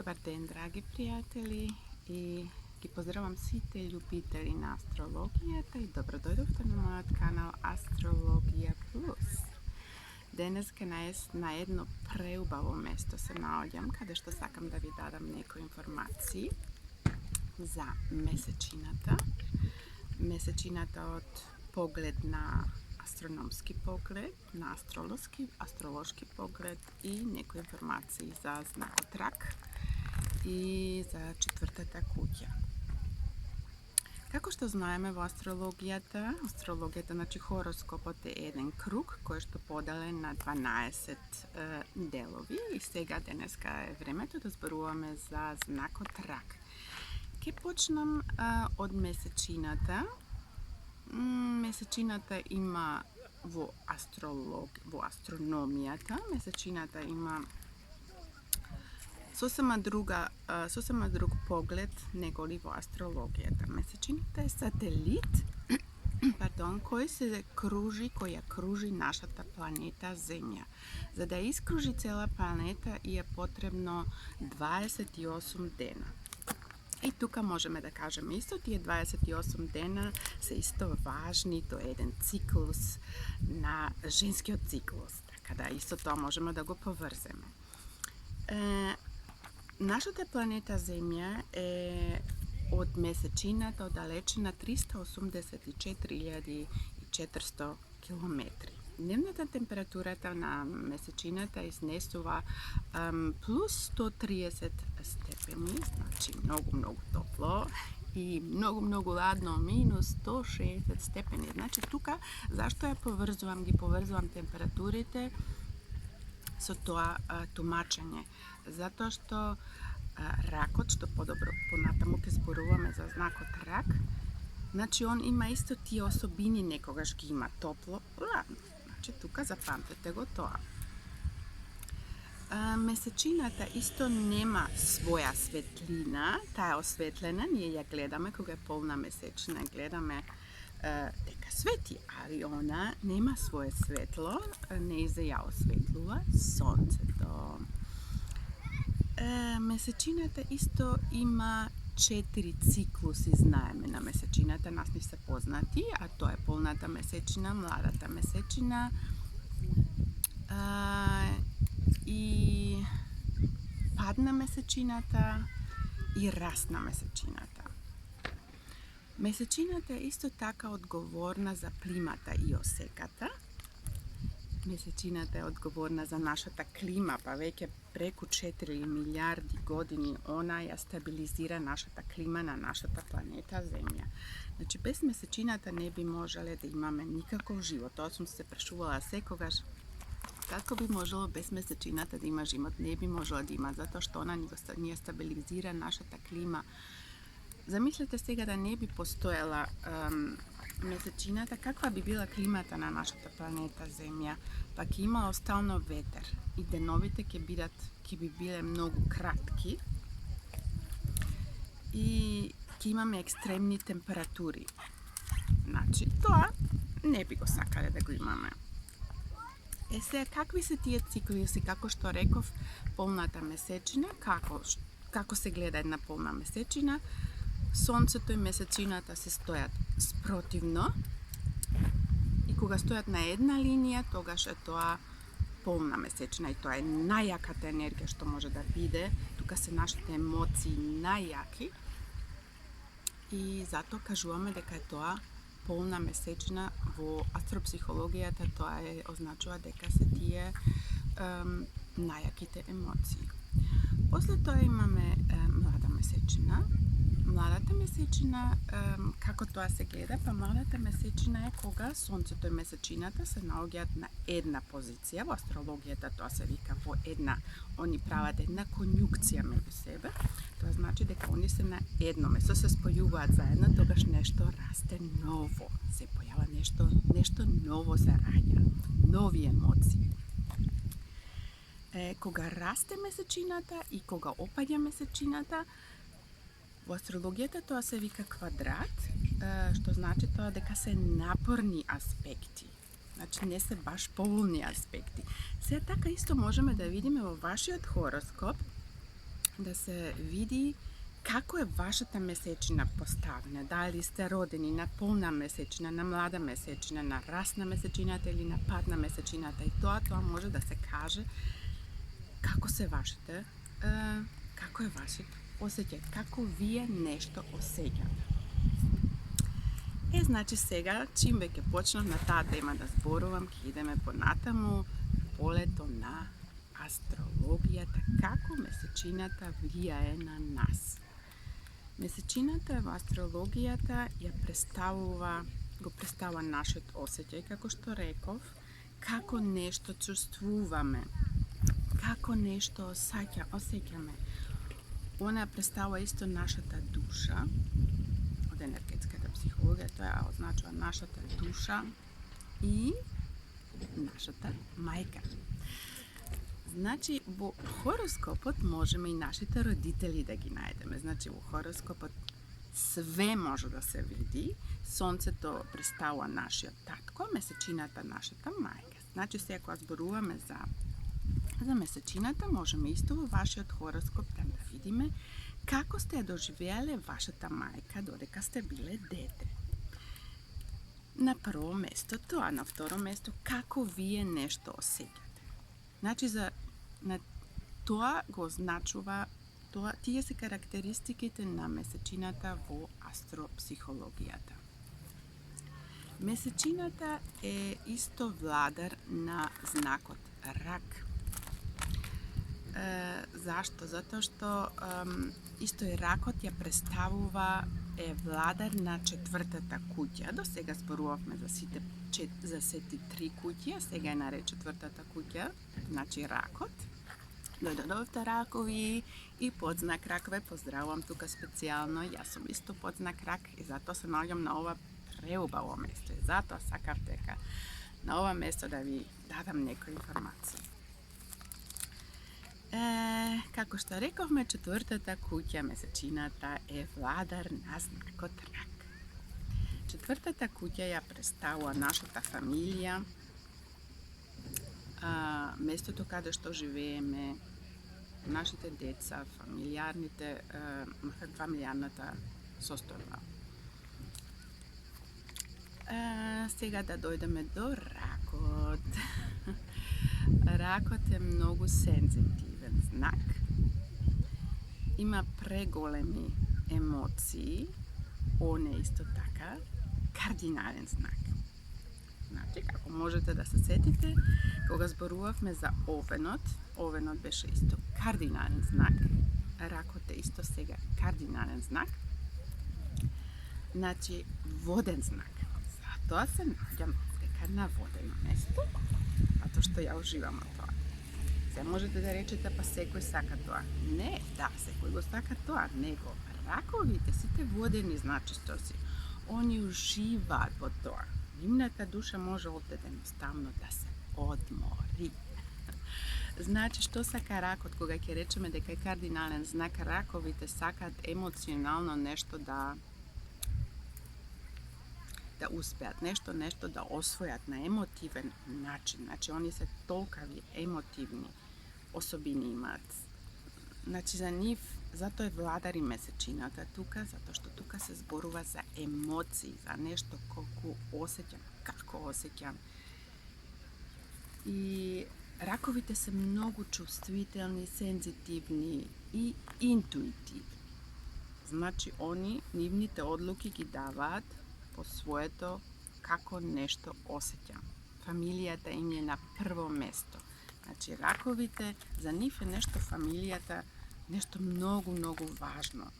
Dobar den, dragi prijatelji, i pozdravam svite ljubitelji na astrologijata i dobrodošli na moj kanal Astrologija Plus. Danes na jedno preubavo mesto se naođam, kada što sakam da vi dadam neko informaciji za mesečinata. Mesečinata od pogled na astronomski pogled, na astrološki pogled i neko informaciji za znakotrak i za četvrtата kuća. Kako što znajeme v astrologijata znači horoskopot je jedan krug koji što podelen na 12 delovi i сега денеска е времето да зборуваме за знакотrak. Ке почнам од месечината. Месечината има во астрономијата. Месечината има сосема друг поглед неголи во астрологијата. Месечината е сателит која кружи нашата планета Земја. За да искружи цела планета е потребно 28 дена. И тука можеме да кажеме исто, тие 28 дена се исто важни, тоа е еден циклус на женскиот циклус, така да исто тоа можеме да го поврземе. Нашата планета Земја е од месечината оддалечена 384.400 километри. Дневната температурата на месечината изнесува плюс 130 степени, значи многу топло, и многу ладно, минус 160 степени. Значи тука, зашто ја поврзувам температурите со тоа тумачење? Затоа што ракот, што подобро понатаму ке зборуваме за знакот рак, значи он има исто тие особини, некогаш ги има топло, ладно. Значи тука запамтете го тоа. Месечината исто нема своја светлина, таа е осветлена, ние ја гледаме кога е полна месечина, гледаме дека свети, али она нема свое светло, нејзе ја осветлува сонцето. Месечината исто има 4 циклуси, знаеме на месечината, нас ни се познати, а тоа е полната месечина, младата месечина и падна месечината и расна месечината. Месечината е исто така одговорна за плимата и осеката. Месечината е одговорна за нашата клима, па веќе преку 4 милиарди години она ја стабилизира нашата клима на нашата планета Земја. Значи, без месечината не би можеле да имаме никаков живот. Тоа сум се прашувала секогаш, како би можело без месечината да има живот? Не би можело да има, затоа што она ни ја стабилизира нашата клима. Замислете сега да не би постоела месечината, каква би била климата на нашата планета Земја? Па ќе имало стално ветер и деновите ќе би биле многу кратки и ќе имаме екстремни температури. Значи, тоа не би го сакале да го имаме. Сега, какви се тие циклуси, како што реков, полната месечина, како се гледа една полна месечина? Сонцето и месечината се стојат спротивно и кога стојат на една линија, тогаш е тоа полна месечина и тоа е најаката енергија што може да биде. Тука се нашите емоции најаки и затоа кажуваме дека е тоа полна месечина. Во астропсихологијата тоа означува дека се тие најаките емоции. После тоа имаме млада месечина. Младата месечина, како тоа се гледа? Па младата месечина е кога сонцето и месечината се наоѓаат на една позиција. Во астрологијата тоа се вика они прават една конјукција меѓу себе. Тоа значи дека они се на едно место, се спојуваат заедно, тогаш нешто расте ново. Се појава нешто ново се раѓа, нови емоции. Кога расте месечината и кога опаѓа месечината, во астрологијата тоа се вика квадрат, што значи тоа дека се напорни аспекти. Значи не се баш поволни аспекти. Сега така исто можеме да видиме во вашиот хороскоп да се види како е вашата месечина поставена. Дали сте родени на полна месечина, на млада месечина, на расна месечината или на падна месечината. И тоа може да се каже како се вашите, како е вашето осеќај, како вие нешто осеќате. Значи сега, чим веќе почнав на таа тема да зборувам, ќе идеме понатаму полето на астрологијата, како месечината влијае на нас. Месечината во астрологијата го представува нашиот осеќај, како што реков, како нешто чувствуваме, како нешто осеќаме. Она представува исто нашата душа, од енергетската психологија, тоа означува нашата душа и нашата мајка. Значи, во хороскопот можеме и нашите родители да ги најдеме. Значи, во хороскопот све може да се види. Сонцето представува нашиот татко, месечината нашата мајка. Значи, сега кога зборуваме за месечината, можеме исто во вашиот хороскоп да видиме како сте доживеале вашата мајка додека сте биле дете. На прво место тоа, на второ место како вие нешто осеќате. Значи, на тоа го означува, тие се карактеристиките на месечината во астропсихологијата. Месечината е исто владар на знакот Рак. Зашто? Затоа што исто и ракот ја представува, е владар на четвртата куќа. До сега зборувавме за сети три куќи, сега е наред четвртата куќа, значи ракот. Дојдовте ракови и подзнак рак, ве поздравувам тука специјално, јас сум исто подзнак рак и затоа се наоѓам на ова преубаво место и затоа сакав дека на ова место да ви дадам некои информации. Како што рековме, четвртата куќа, месечината, е владар на знакот Рак. Четвртата куќа ја представува нашата фамилија, местото каде што живееме, нашите деца, фамилијарната состојба. Сега да дојдеме до ракот. Ракот е многу сензитивен знак. Има преголеми емоции. Он е исто така кардинален знак. Значи, како можете да се сетите, кога зборувавме за овенот беше исто кардинален знак. Ракот е исто сега кардинален знак. Значи, воден знак. Затоа се наоѓам дека на водено место, затоа што ја уживам од тоа. Се можете да речете, па секој сака тоа. Не, да, секој го сака тоа, него. Раковите, сите водени значистоци, они уживаат во тоа. Нивната душа може овде едноставно да се одмори. Значи, што сака ракот, кога ќе речеме дека е кардинален знак, раковите сакаат емоционално нешто да успеат, нешто да освојат на емотивен начин. Значи, они се толкави емотивни особини имаат. Значи, за нив, затоа е владар и месечината тука, затоа што тука се зборува за емоции, за нешто колку осеќам, како осеќам. И раковите се многу чувствителни, сензитивни и интуитивни. Значи, нивните одлуки ги даваат по своето како нешто осеќам. Фамилијата им е на прво место. Значи, раковите, за нив е нешто фамилијата, нешто многу, многу важно.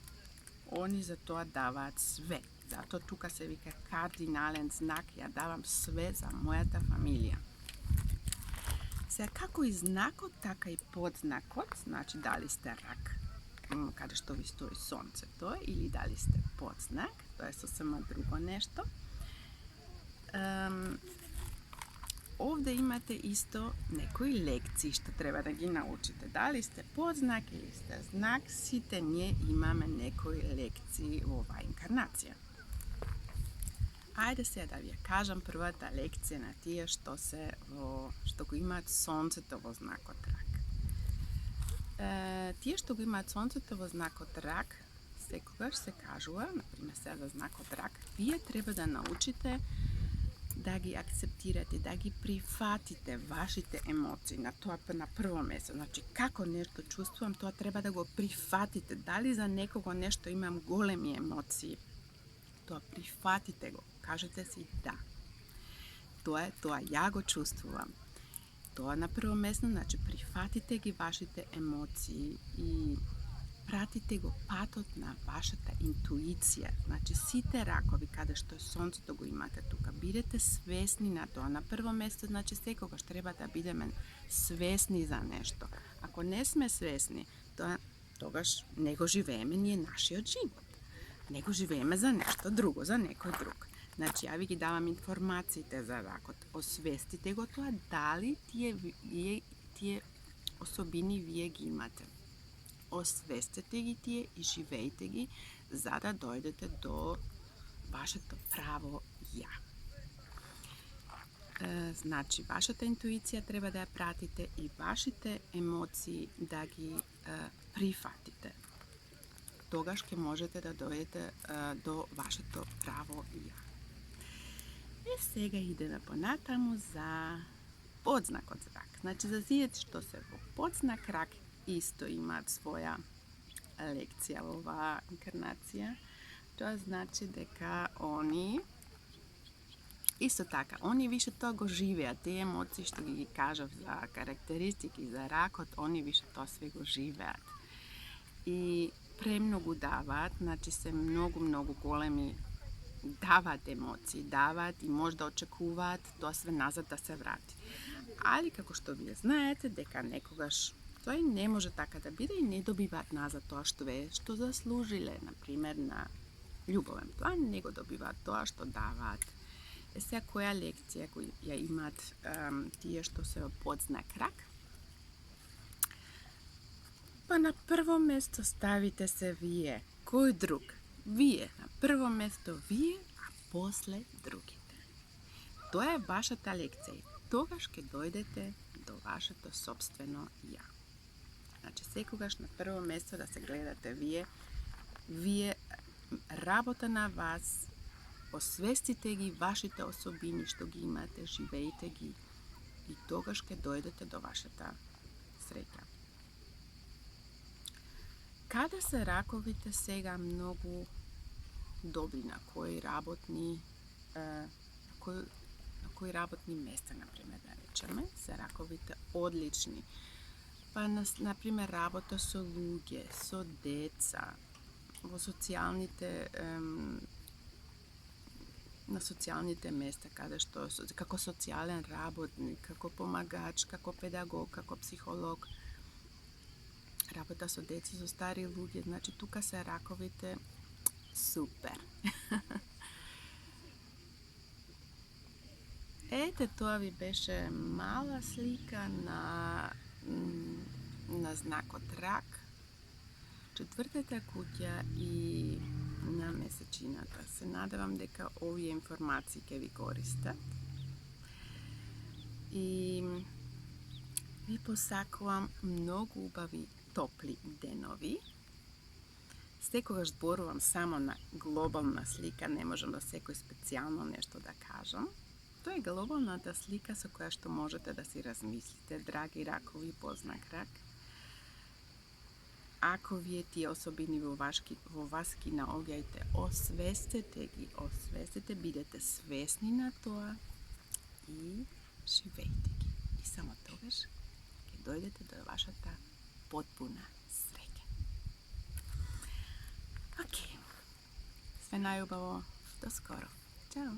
Они за тоа даваат све. Затоа тука се вика кардинален знак, ја давам све за мојата фамилија. Сега, како и знакот, така и подзнакот, значи дали сте рак, каде што ви стои сонцето, или дали сте подзнак, тоа е сосема друго нешто. Овде имате исто некои лекции што треба да ги научите. Дали сте подзнак или сте знак, сите ние имаме некои лекции во оваа инкарнација. Ајде сега да ви ја кажам првата лекција на тие што го имаат сонцето во знакот Рак. тие што го имаат сонцето во знакот рак, секогаш се кажува, например се за знакот рак, вие треба да научите да ги акцептирате, да ги прифатите вашите емоции на тоа на прво место. Значи, како нешто чувствувам, тоа треба да го прифатите. Дали за некого нешто имам големи емоции, тоа прифатите го. Кажете си да. Тоа ја го чувствувам. Тоа на прво место, значи прифатите ги вашите емоции и пратите го патот на вашата интуиција. Значи сите ракови каде што сонцето го имате тука, бидете свесни на тоа. На прво место, значи секогаш треба да бидеме свесни за нешто. Ако не сме свесни, тогаш не го живееме ние нашиот живот. Не го живееме за нешто друго, за некој друг. Значи, ја ви ги давам информациите за ракот. Освестите го тоа, дали тие особини вие ги имате. Освестете ги тие и живеете ги, за да дојдете до вашето право ја. Значи, вашата интуиција треба да ја пратите и вашите емоции да ги прифатите. Тогаш ќе можете да дојдете до вашето право ја. И сега идеме понатаму за подзнакот рак. Значи, за тие што се во подзнак рак исто имаат своја лекција во оваа инкарнација. Тоа значи дека они исто така, они више тоа го живеат, тие емоции што ги кажав за карактеристики за ракот, они више тоа све го живеат. И премногу даваат, значи се многу големи, даваат емоции, даваат и може да очекуваат тоа све назад да се врати. Али како што вие знаете дека некогаш тоа и не може така да биде и не добиваат назад тоа што заслужиле, например на љубовен план, не го добиваат тоа што даваат. Сега која лекција ја имаат тие што се во подзнак рак? Па на прво место ставите се вие. Кој друг? Вие. На прво место вие, а после другите. Тоа е вашата лекција. Тогаш ќе дојдете до вашето собствено ја. Значи, секогаш на прво место да се гледате вие работа на вас, освестите ги вашите особини што ги имате, живеете ги и тогаш ќе дојдете до вашата среќа. Каде се раковите сега многу добри, на кои работни места, например, да речеме, се раковите одлични. Па, например, работа со луѓе, со деца, во на социјалните места, каде што како социјален работник, како помагач, како педагог, како психолог, работа со деца, со стари луѓе, значи тука се раковите супер. Ете, тоа ви беше мала слика на знакот рак, четвртата куќа и на месечината. Се надевам дека овие информации ќе ви користат. И ви посакувам многу убави топли денови. Секогаш зборувам само на глобална слика, не можам да секој специјално нешто да кажам. Тоа е глобалната слика со која што можете да си размислите, драги ракови, познак рак. Ако вие тие особини во вас ги наоѓајте, освестете, бидете свесни на тоа и живејте ги. И само тогаш ќе дојдете до вашата потпуна среќа. Океј. Све најубаво. До скоро. Чао.